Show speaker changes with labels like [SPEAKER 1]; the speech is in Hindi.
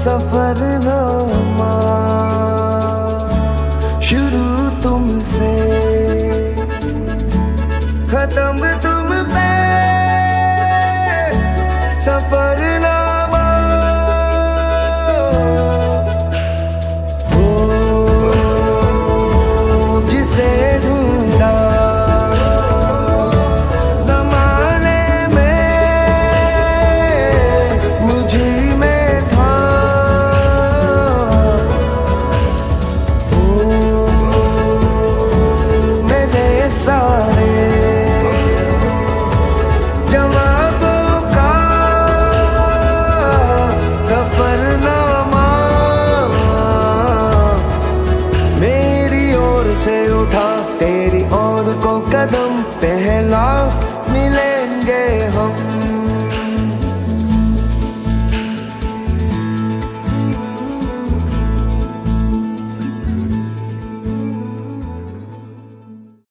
[SPEAKER 1] सफरनामा शुरू तुमसे, खत्म तुम पे सफरनामा। हो जिसे ढूंढा जमाने में मुझे में था, हो मेरे सारे जवाबों का सफरनामा मेरी ओर से उठा, तेरी ओर को कदम पे